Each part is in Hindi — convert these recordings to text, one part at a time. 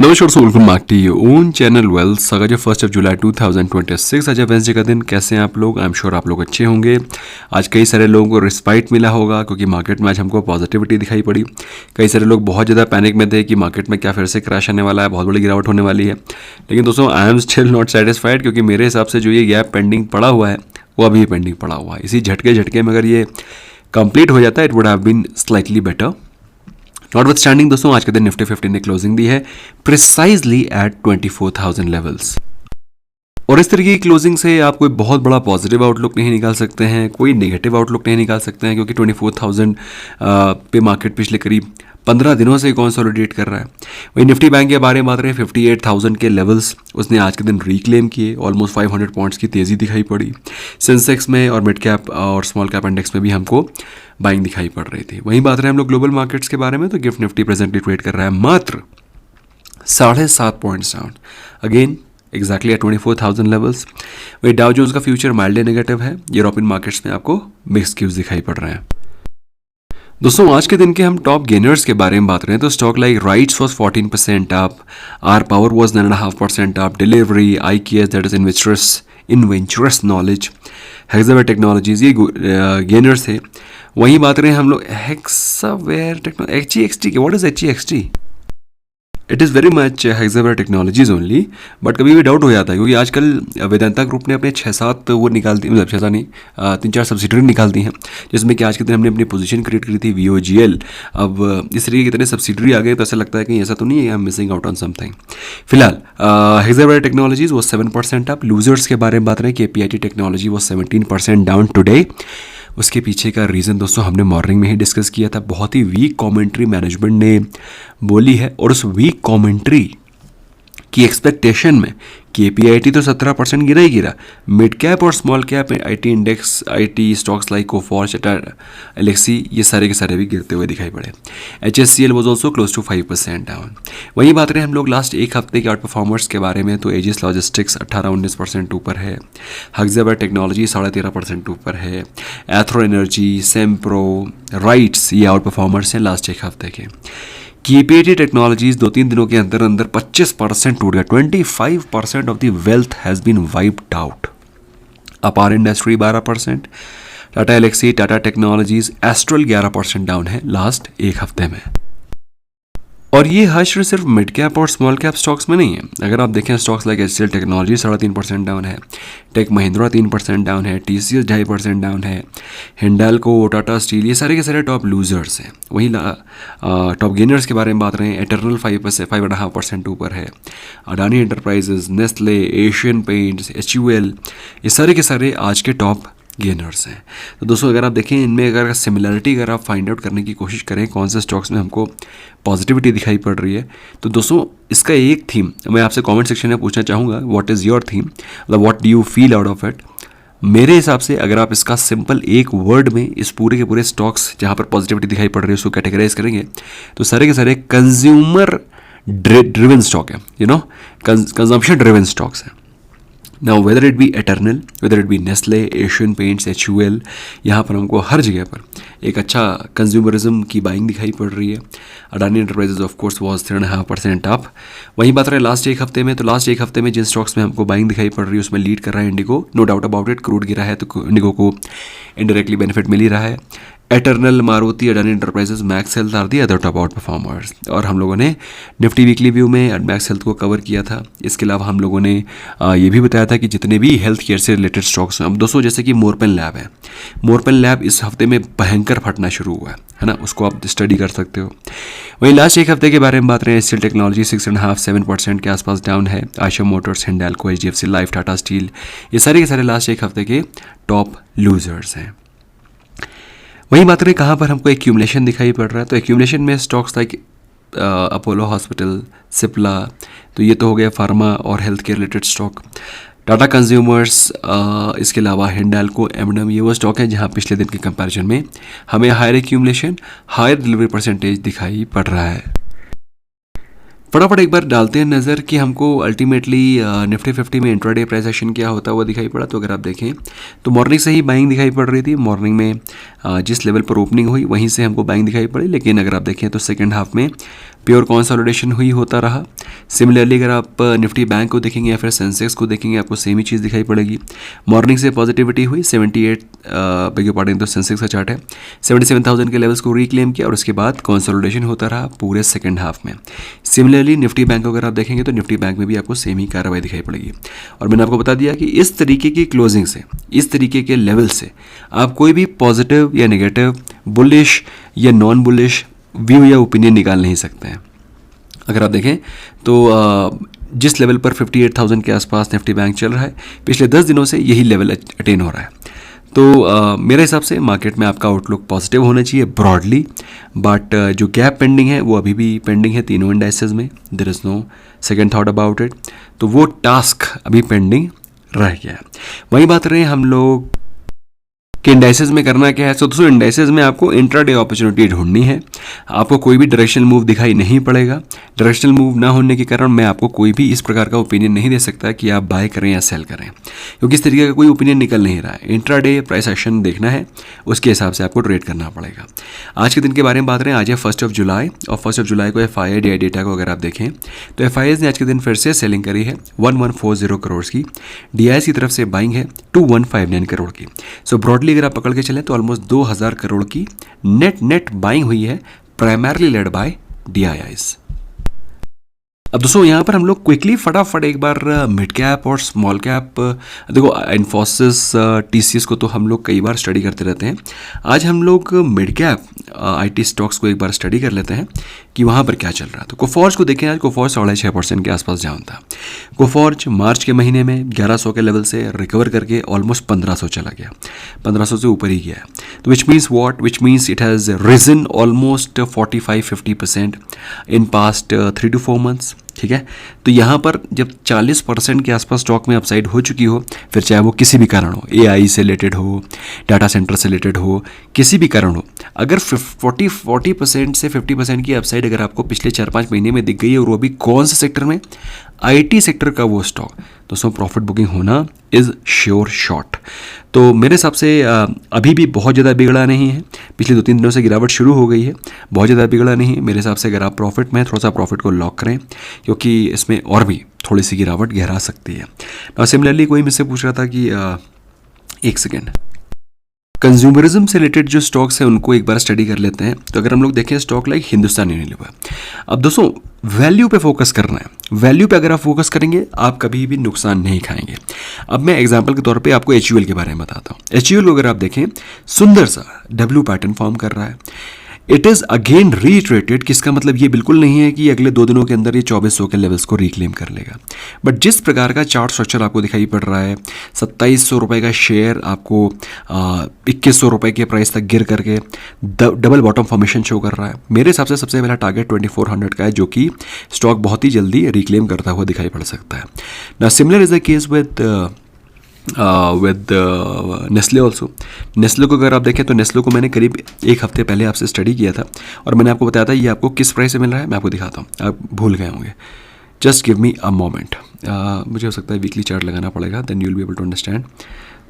नमस्कार so welcome back to your own channel wealth. आज 1 जुलाई 2026, आज वेडनेसडे का दिन। कैसे हैं आप लोग? आई एम श्योर आप लोग अच्छे होंगे। आज कई सारे लोगों को रिस्पाइट मिला होगा क्योंकि मार्केट में आज हमको पॉजिटिविटी दिखाई पड़ी। कई सारे लोग बहुत ज़्यादा पैनिक में थे कि मार्केट में क्या फिर से क्रैश आने वाला है, बहुत बड़ी गिरावट होने वाली है। लेकिन दोस्तों I am still not satisfied, क्योंकि मेरे हिसाब से जो ये गैप पेंडिंग पड़ा हुआ है वो अभी पेंडिंग पड़ा हुआ है। इसी झटके में अगर ये कंप्लीट हो जाता है, it would have been slightly better. Notwithstanding दोस्तों, आज के दिन निफ्टी 50 ने क्लोजिंग दी है प्रिसाइजली एट 24,000 लेवल्स। और इस तरीके की क्लोजिंग से आप कोई बहुत बड़ा पॉजिटिव आउटलुक नहीं निकाल सकते हैं, कोई नेगेटिव आउटलुक नहीं निकाल सकते हैं, क्योंकि 24,000 पे मार्केट पिछले करीब 15 दिनों से कंसोलिडेट कर रहा है। वही निफ्टी बैंक के बारे में बात रहे, 58,000 के लेवल्स उसने आज के दिन रिक्लेम किए। ऑलमोस्ट 500 पॉइंट्स की तेज़ी दिखाई पड़ी। सेंसेक्स में और मिड कैप और स्मॉल कैप इंडेक्स में भी हमको बाइंग दिखाई पड़ रही थी। वहीं बात रहे हम लोग ग्लोबल मार्केट्स के बारे में, तो गिफ्ट निफ्टी प्रेजेंटली ट्रेड कर रहा है मात्र 7.5 points down, again exactly at 24,000 levels. वही डाउ जोन्स का फ्यूचर माइल्डली नेगेटिव है। यूरोपियन मार्केट्स में आपको मिक्स्ड क्यूज दिखाई पड़ रहे हैं। दोस्तों आज के दिन के हम टॉप गेनर्स के बारे में बात करें तो stock like Rites was 14% up, R power was 9.5% up, delivery, IKS that is Inventurus knowledge, Hexaware technologies, ये गेनर्स थे। वहीं बात करें हम लोग हेक्सावेयर टेक्नोलॉजी, HEXT के, what is HEXT? It is very much Hexaware technologies only. But कभी भी डाउट हो जाता है, क्योंकि आजकल वेदांता ग्रुप ने अपने 6-7 वो निकाल दी, मतलब 6 नहीं 3-4 सब्सिडरी निकाल दी हैं, जिसमें कि आज के दिन हमने अपनी पोजीशन क्रिएट करी थी VOGL। अब इस तरीके के कितने सब्सिडरी आ गए तो ऐसा लगता है कि ऐसा तो नहीं है, I am missing out on something. फिलहाल हेक्सावेयर टेक्नोलॉजीज वो 7% अप। लूजर्स के बारे में बात रहे, KPIT टेक्नोलॉजी वो 17% डाउन टुडे। उसके पीछे का रीज़न दोस्तों हमने मॉर्निंग में ही डिस्कस किया था। बहुत ही वीक कमेंट्री मैनेजमेंट ने बोली है, और उस वीक कमेंट्री की एक्सपेक्टेशन में KPIT तो 17% गिरा ही गिरा। मिड कैप और small cap IT index, IT stocks like Coforge, Elxsi, ये सारे के सारे भी गिरते हुए दिखाई पड़े। HSCL was also close to 5% down. वहीं बात रहे हम लोग लास्ट एक हफ्ते के आउट परफॉर्मर्स के बारे में, तो एजिस लॉजिस्टिक्स 18-19% ऊपर है, हेक्सावेयर टेक्नोलॉजी 13.5% ऊपर है, एथ्रो एनर्जी, सेम्प्रो, राइट्स, ये आउट परफॉर्मर्स हैं लास्ट एक हफ्ते के। KPIT टेक्नोलॉजीज 2-3 दिनों के अंदर 25% टूट गया। 25% of the wealth has been wiped out. Apar industry 12%, Tata Elxsi, Tata technologies, Astral 11% down है लास्ट एक हफ्ते में। और ये हश्र सिर्फ मिड कैप और स्मॉल कैप स्टॉक्स में नहीं है। अगर आप देखें stocks like HCL technology 3.5% down है, टेक महिंद्रा 3% डाउन है, TCS 2.5% डाउन है, हिंडाल्को, टाटा स्टील, ये सारे के सारे टॉप लूजर्स हैं। वहीं टॉप गेनर्स के बारे में बात रहे, एटर्नल 5.5% ऊपर है, Adani enterprises, Nestle, Asian paints, HUL, ये सारे के सारे आज के टॉप गेनर्स हैं। तो दोस्तों अगर आप देखें इनमें अगर सिमिलरिटी अगर आप फाइंड आउट करने की कोशिश करें कौन से स्टॉक्स में हमको पॉजिटिविटी दिखाई पड़ रही है, तो दोस्तों इसका एक थीम मैं आपसे कमेंट सेक्शन में पूछना चाहूँगा, व्हाट इज़ योर थीम, मतलब what do you feel out of it. मेरे हिसाब से अगर आप इसका सिंपल एक वर्ड में इस पूरे के पूरे स्टॉक्स जहाँ पर पॉजिटिविटी दिखाई पड़ रही है उसको कैटेगराइज करेंगे तो सारे के सारे कंज्यूमर ड्रिवन स्टॉक है, कंजम्पशन ड्रिवन स्टॉक्स हैं। Now whether it be Eternal, whether it be Nestle, Asian Paints, HUL, यहाँ पर हमको हर जगह पर एक अच्छा कंज्यूमरिज्म की बाइंग दिखाई पड़ रही है। Adani enterprises of course was 3.5% up. वहीं बात रहे लास्ट एक हफ्ते में, तो लास्ट एक हफ्ते में जिन स्टॉक्स में हमको बाइंग दिखाई पड़ रही है उसमें लीड कर रहा है IndiGo, no doubt about it. Crude गिरा है तो इंडिगो को इनडायरेक्टली बेनिफिट मिल ही रहा है। Eternal, Maruti, Adani Enterprises, Max Health are the other top outperformers. और हम लोगों ने निफ्टी वीकली व्यू में मैक्स हेल्थ को कवर किया था। इसके अलावा हम लोगों ने ये भी बताया था कि जितने भी हेल्थ केयर से रिलेटेड स्टॉक्स हैं, अब दोस्तों जैसे कि मोरपेन लैब है, मोरपेन लैब इस हफ्ते में भयंकर फटना शुरू हुआ है ना, उसको आप स्टडी कर सकते हो। वहीं लास्ट एक हफ्ते के बारे में बात रहे, HCL टेक्नोलॉजी 6.5-7% के आसपास डाउन है, Ayesha Motors, Hindalco, HDFC life, Tata steel, ये सारे के सारे लास्ट एक हफ्ते के टॉप लूजर्स हैं। वहीं बात करें कहाँ पर हमको एक्यूमुलेशन दिखाई पड़ रहा है, तो एक्यूमुलेशन में stocks like Apollo hospital, Cipla, तो ये तो हो गया फार्मा और health care related stock. Tata consumers, इसके अलावा हिंडाल्को, M&M, ये वो स्टॉक हैं जहाँ पिछले दिन के कंपैरिजन में हमें higher accumulation, higher delivery percentage दिखाई पड़ रहा है। फटाफट एक बार डालते हैं नज़र कि हमको अल्टीमेटली निफ्टी 50 में इंट्राडे प्राइस एक्शन क्या होता हुआ दिखाई पड़ा। तो अगर आप देखें तो मॉर्निंग से ही बाइंग दिखाई पड़ रही थी। मॉर्निंग में जिस लेवल पर ओपनिंग हुई वहीं से हमको बाइंग दिखाई पड़ी, लेकिन अगर आप देखें तो सेकंड हाफ में प्योर कंसोलिडेशन हुई होता रहा। सिमिलरली अगर आप निफ्टी बैंक को देखेंगे या फिर सेंसेक्स को देखेंगे, आपको सेम ही चीज़ दिखाई पड़ेगी। मॉर्निंग से पॉजिटिविटी हुई 78 बेग पार्टिंग तो सेंसेक्स का चार्ट है 77,000 के लेवल्स को रिक्लेम किया और उसके बाद कंसोलिडेशन होता रहा पूरे सेकंड हाफ में। सिमिलरली निफ्टी बैंक को अगर आप देखेंगे तो निफ्टी बैंक में भी आपको सेम ही कार्रवाई दिखाई पड़ेगी। और मैंने आपको बता दिया कि इस तरीके की क्लोजिंग से, इस तरीके के लेवल से आप कोई भी पॉजिटिव या नेगेटिव, बुलिश या नॉन बुलिश व्यू या ओपिनियन निकाल नहीं सकते हैं। अगर आप देखें तो जिस लेवल पर 58,000 के आसपास निफ्टी बैंक चल रहा है, पिछले 10 दिनों से यही लेवल अटेन हो रहा है। तो मेरे हिसाब से मार्केट में आपका आउटलुक पॉजिटिव होना चाहिए ब्रॉडली, बट जो गैप पेंडिंग है वो अभी भी पेंडिंग है तीनों इंडाइसेस में। There is no second thought about it. तो वो टास्क अभी पेंडिंग रह गया है। वही बात रहे हम लोग कि इंडाइसेस में करना क्या है। तो दोस्तों इंडाइसेस में आपको इंट्राडे अपॉर्चुनिटी ढूंढनी है। आपको कोई भी डायरेक्शनल मूव दिखाई नहीं पड़ेगा। डायरेक्शनल मूव ना होने के कारण मैं आपको कोई भी इस प्रकार का ओपिनियन नहीं दे सकता कि आप बाय करें या सेल करें, क्योंकि इस तरीके का कोई ओपिनियन निकल नहीं रहा है। इंट्राडे प्राइस एक्शन देखना है, उसके हिसाब से आपको ट्रेड करना पड़ेगा। आज के दिन के बारे में बात करें, आज है 1 जुलाई और 1 जुलाई को FII डेटा को अगर आप देखें तो FIIs ने आज के दिन फिर से सेलिंग करी है 1140 करोड़ की। DIs की तरफ से बाइंग है 2159 करोड़ की। सो ब्रॉडली अगर आप पकड़ के चलें तो ऑलमोस्ट 2000 करोड़ की नेट बाइंग हुई है, प्राइमरली लेड बाय DIIs। अब दोस्तों यहाँ पर हम लोग क्विकली फटाफट एक बार मिड कैप और स्मॉल कैप, देखो इन्फोसिस TCS को तो हम लोग कई बार स्टडी करते रहते हैं। आज हम लोग मिड कैप IT स्टॉक्स को एक बार स्टडी कर लेते हैं कि वहाँ पर क्या चल रहा है। तो कोफॉर्ज को देखें, आज कोफॉर्ज 6.5% के आसपास डाउन था। कोफॉर्ज मार्च के महीने में 1100 के लेवल से रिकवर करके ऑलमोस्ट 1500 चला गया, 1500 से ऊपर ही गया है। तो which means it has risen almost 45-50% in past 3 to 4 months। ठीक है, तो यहाँ पर जब 40% के आसपास स्टॉक में अपसाइड हो चुकी हो, फिर चाहे वो किसी भी कारण हो, AI से रिलेटेड हो, डाटा सेंटर से रिलेटेड हो, किसी भी कारण हो, अगर 40% से 50% की अपसाइड अगर आपको पिछले 4-5 महीने में दिख गई है और वो भी कौन से सेक्टर में, IT सेक्टर का वो स्टॉक, दोस्तों प्रॉफिट बुकिंग होना इज़ श्योर शॉट। तो मेरे हिसाब से अभी भी बहुत ज़्यादा बिगड़ा नहीं है। पिछले 2-3 दिनों से गिरावट शुरू हो गई है, बहुत ज़्यादा बिगड़ा नहीं है। मेरे हिसाब से अगर आप प्रॉफिट में थोड़ा सा प्रॉफिट को लॉक करें, क्योंकि इसमें और भी थोड़ी सी गिरावट गहरा सकती है। और सिमिलरली कोई मुझसे पूछ रहा था कि एक सेकेंड, कंज्यूमरिज्म से रिलेटेड जो स्टॉक्स हैं उनको एक बार स्टडी कर लेते हैं। तो अगर हम लोग देखें स्टॉक लाइक हिंदुस्तान यूनिलीवर, अब दोस्तों वैल्यू पे फोकस करना है। वैल्यू पे अगर आप फोकस करेंगे आप कभी भी नुकसान नहीं खाएंगे। अब मैं एग्जांपल के तौर पे आपको HUL के बारे में बताता हूँ। HUL को अगर आप देखें, सुंदर सा W पैटर्न फॉर्म कर रहा है। इट इज़ अगेन रीइटरेटेड, किसका मतलब ये बिल्कुल नहीं है कि अगले 2 दिनों के अंदर ये 2400 के लेवल्स को रिक्लेम कर लेगा। बट जिस प्रकार का चार्ट स्ट्रक्चर आपको दिखाई पड़ रहा है, 2700 रुपये का शेयर आपको 2100 रुपये के प्राइस तक गिर करके डबल बॉटम फॉर्मेशन शो कर रहा है। मेरे हिसाब से सबसे पहला टारगेट 2400 का है, जो कि स्टॉक बहुत ही जल्दी रिक्लेम करता हुआ दिखाई पड़ सकता है। ना similar is the case with Nestle also. Nestle को अगर आप देखें तो नेस्ले को मैंने करीब 1 हफ्ते पहले आपसे स्टडी किया था और मैंने आपको बताया था ये आपको किस प्राइस से मिल रहा है। मैं आपको दिखाता हूँ, आप भूल गए होंगे। Just give me a moment, मुझे हो सकता है वीकली चार्ट लगाना पड़ेगा, then you will be able to understand.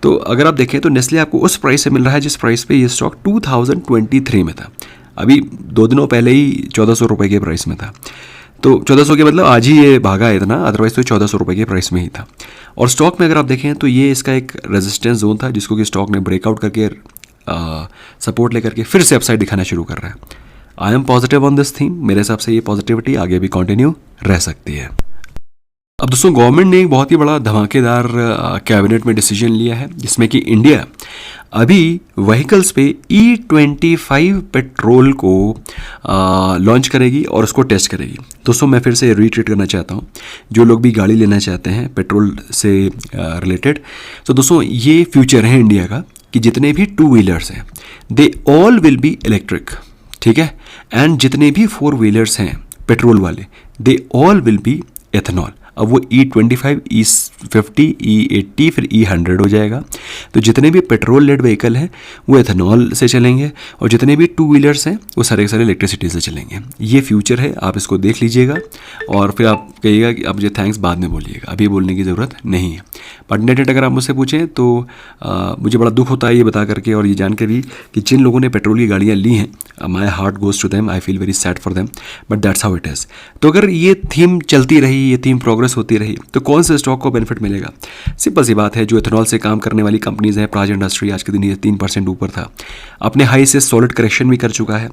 तो अगर आप देखें तो नेस्ले आपको उस प्राइस से मिल रहा है जिस प्राइस पे ये स्टॉक 2023 में था। अभी 2 दिनों पहले ही 1400 रुपये के प्राइस में था। तो 1400 के मतलब आज ही ये भागा है इतना, अदरवाइज तो 1400 रुपये के प्राइस में ही था। और स्टॉक में अगर आप देखें तो ये इसका एक रेजिस्टेंस जोन था जिसको कि स्टॉक ने ब्रेकआउट करके सपोर्ट लेकर के फिर से अपसाइड दिखाना शुरू कर रहा है। I am positive on this theme. मेरे हिसाब से ये पॉजिटिविटी आगे भी कंटिन्यू रह सकती है। अब दोस्तों गवर्नमेंट ने एक बहुत ही बड़ा धमाकेदार कैबिनेट में डिसीजन लिया है, जिसमें कि इंडिया अभी व्हीकल्स पे E25 पेट्रोल को लॉन्च करेगी और उसको टेस्ट करेगी। दोस्तों मैं फिर से रीट्रेट करना चाहता हूँ, जो लोग भी गाड़ी लेना चाहते हैं पेट्रोल से रिलेटेड, तो दोस्तों ये फ्यूचर है इंडिया का कि जितने भी 2 व्हीलर्स हैं they all will be electric, ठीक है, एंड जितने भी 4 व्हीलर्स हैं पेट्रोल वाले they all will be ethanol. अब वो E25, E50, E80 फिर E100 हो जाएगा। तो जितने भी पेट्रोल लेड व्हीकल हैं वो एथेनॉल से चलेंगे और जितने भी 2 व्हीलर्स हैं वो सारे के सारे इलेक्ट्रिसिटी से चलेंगे। ये फ्यूचर है, आप इसको देख लीजिएगा और फिर आप कहिएगा कि आप मुझे थैंक्स बाद में बोलिएगा, अभी बोलने की ज़रूरत नहीं है। बट नेट अगर आप मुझसे पूछें तो मुझे बड़ा दुख होता है ये बता करके और ये जान कर भी कि जिन लोगों ने पेट्रोल की गाड़ियाँ ली हैं, my heart goes to them, I feel very sad for them, but that's how it is. तो अगर ये थीम चलती रही, ये थीम प्रोग्रेस होती रही, तो कौन से स्टॉक को बेनिफिट मिलेगा? सिंपल सी बात है, जो इथेनॉल से काम करने वाली कंपनीज हैं, प्राज इंडस्ट्री आज के दिन ये 3% ऊपर था, अपने हाई से सॉलिड करेक्शन भी कर चुका है।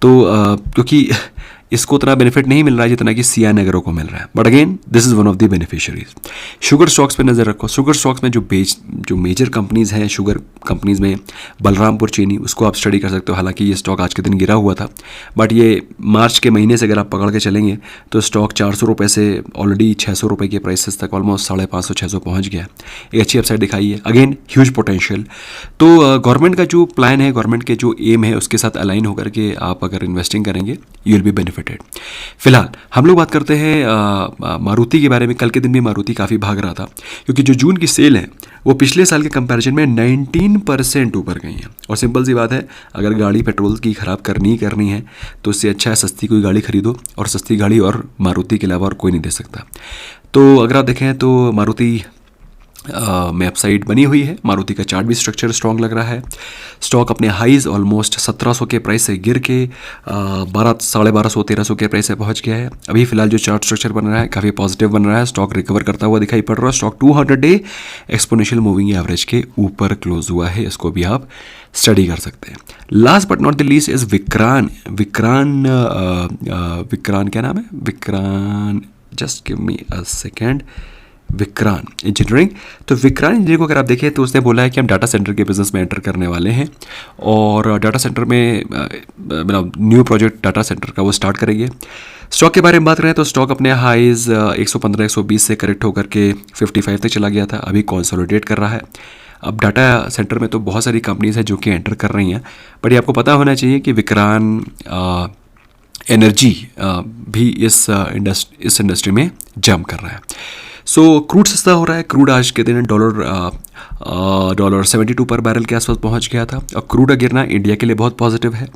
तो क्योंकि इसको उतना बेनिफिट नहीं मिल रहा है जितना कि सिया नेगरो को मिल रहा है, but again this is one of the beneficiaries. Sugar stocks पे नज़र रखो। शुगर स्टॉक्स में जो मेजर कंपनीज़ हैं शुगर कंपनीज़ में, बलरामपुर चीनी, उसको आप स्टडी कर सकते हो। हालांकि ये स्टॉक आज के दिन गिरा हुआ था, बट ये मार्च के महीने से अगर आप पकड़ के चलेंगे तो स्टॉक 400 रुपये से ऑलरेडी 600 रुपये के प्राइसेस तक ऑलमोस्ट 550-600 पहुँच गया। एक अच्छी अपसाइड दिखाई है, अगेन ह्यूज पोटेंशियल। तो गवर्नमेंट का जो प्लान है, गवर्नमेंट के जो एम है, उसके साथ अलाइन होकर के आप अगर इन्वेस्टिंग करेंगे यू विल बी बेनिफिटेड। फिलहाल हम लोग बात करते हैं मारुति के बारे में। कल के दिन भी मारुति काफ़ी भाग रहा था क्योंकि जो जून की सेल है वो पिछले साल के कंपैरिजन में 19% ऊपर गई है। और सिंपल सी बात है, अगर गाड़ी पेट्रोल की ख़राब करनी है तो उससे अच्छा है सस्ती कोई गाड़ी खरीदो, और सस्ती गाड़ी और मारुति के अलावा और कोई नहीं दे सकता। तो अगर आप देखें तो मारुति में अपसाइड बनी हुई है। मारुति का चार्ट भी स्ट्रक्चर स्ट्रॉन्ग लग रहा है। स्टॉक अपने हाईज ऑलमोस्ट 1700 के प्राइस से गिर के 1200-1300 के प्राइस से पहुंच गया है। अभी फिलहाल जो चार्ट स्ट्रक्चर बन रहा है काफ़ी पॉजिटिव बन रहा है। स्टॉक रिकवर करता हुआ दिखाई पड़ रहा है। Stock 200 day exponential moving average के ऊपर क्लोज हुआ है, इसको भी आप स्टडी कर सकते हैं। Last but not the least is Vikran. Vikran क्या नाम है? Vikran, just give me a second. Vikran engineering. तो विक्रान इंजीनियरिंग को अगर आप देखें तो उसने बोला है कि हम डाटा सेंटर के बिज़नेस में एंटर करने वाले हैं और डाटा सेंटर में मतलब न्यू प्रोजेक्ट डाटा सेंटर का वो स्टार्ट करेंगे। स्टॉक के बारे में बात करें तो स्टॉक अपने हाईज 115-120 से करेक्ट होकर के 55 तक चला गया था, अभी कंसोलिडेट कर रहा है। अब डाटा सेंटर में तो बहुत सारी कंपनीज हैं जो कि एंटर कर रही हैं, बट ये आपको पता होना चाहिए कि विक्रान एनर्जी भी इस इंडस्ट्री में जंप कर रहा है। सो क्रूड सस्ता हो रहा है। क्रूड आज के दिन डॉलर 72 पर बैरल के आसपास पहुंच गया था। और क्रूड गिरना इंडिया के लिए बहुत पॉजिटिव है,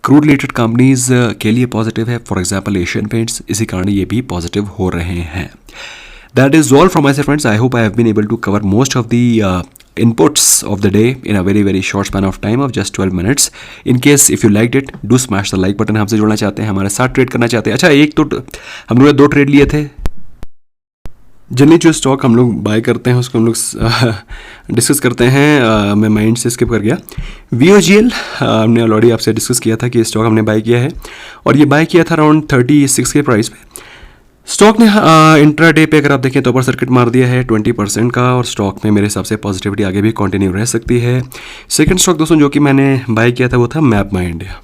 क्रूड रिलेटेड कंपनीज के लिए पॉजिटिव है। फॉर एग्जांपल एशियन पेंट्स, इसी कारण ये भी पॉजिटिव हो रहे हैं। That is all from my side friends. I hope I have been able to cover most of the inputs of the day in a very very short span of time of just 12 minutes. In case if you liked it, do smash the like button. हमसे जुड़ना चाहते हैं, हमारे साथ ट्रेड करना चाहते हैं। अच्छा, एक तो हम लोग ने 2 ट्रेड लिए थे। जनरली जो स्टॉक हम लोग बाय करते हैं उसको हम लोग डिस्कस करते हैं। मैं माइंड से स्किप कर गया। VOGL हमने ऑलरेडी आपसे डिस्कस किया था कि स्टॉक हमने बाय किया है और ये बाय किया था अराउंड 36 के प्राइस पे। स्टॉक ने इंट्राडे पे अगर आप देखें तो अपर सर्किट मार दिया है 20% का, और स्टॉक में मेरे हिसाब से पॉजिटिविटी आगे भी कंटिन्यू रह सकती है। सेकंड स्टॉक दोस्तों जो कि मैंने बाय किया था वो था मैप माई इंडिया।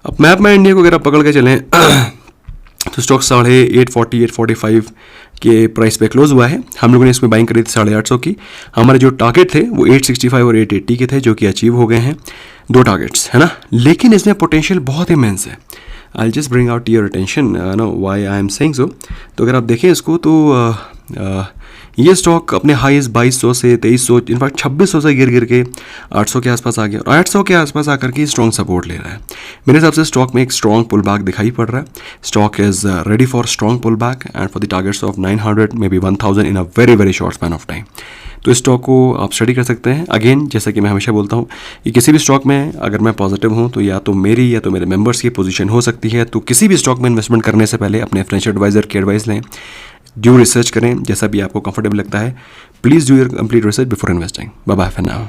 अब मैप माई इंडिया को अगर आप पकड़ के चलें तो स्टॉक 840-845 के प्राइस पे क्लोज हुआ है। हम लोगों ने इसमें बाइंग करी थी 850 की। हमारे जो टारगेट थे वो 865 और 880 के थे जो कि अचीव हो गए हैं, 2 टारगेट्स है ना। लेकिन इसमें पोटेंशियल बहुत इमेंस है। I just bring out your attention know why I am saying so. तो अगर आप देखें इसको तो ये स्टॉक अपने हाईज 2200 से 2300 इनफैक्ट 2600 से गिर के 800 के आसपास आ गया और 800 के आसपास आकर के स्ट्रॉन्ग सपोर्ट ले रहा है। मेरे हिसाब से स्टॉक में एक स्ट्रॉन्ग पुल बैक दिखाई पड़ रहा है। Stock is ready for strong pull back and for the targets of 900 may be 1000 in a very very short span of time. तो इस स्टॉक को आप स्टडी कर सकते हैं। अगेन जैसा कि मैं हमेशा बोलता हूँ कि किसी भी स्टॉक में अगर मैं पॉजिटिव हूँ तो या तो मेरी या तो मेरे मेंबर्स की पोजीशन हो सकती है। तो किसी भी स्टॉक में इन्वेस्टमेंट करने से पहले अपने फाइनेंशियल एडवाइजर की एडवाइस लें, ड्यू रिसर्च करें, जैसा भी आपको कंफर्टेबल लगता है। Please do your complete research before investing. Bye bye for now.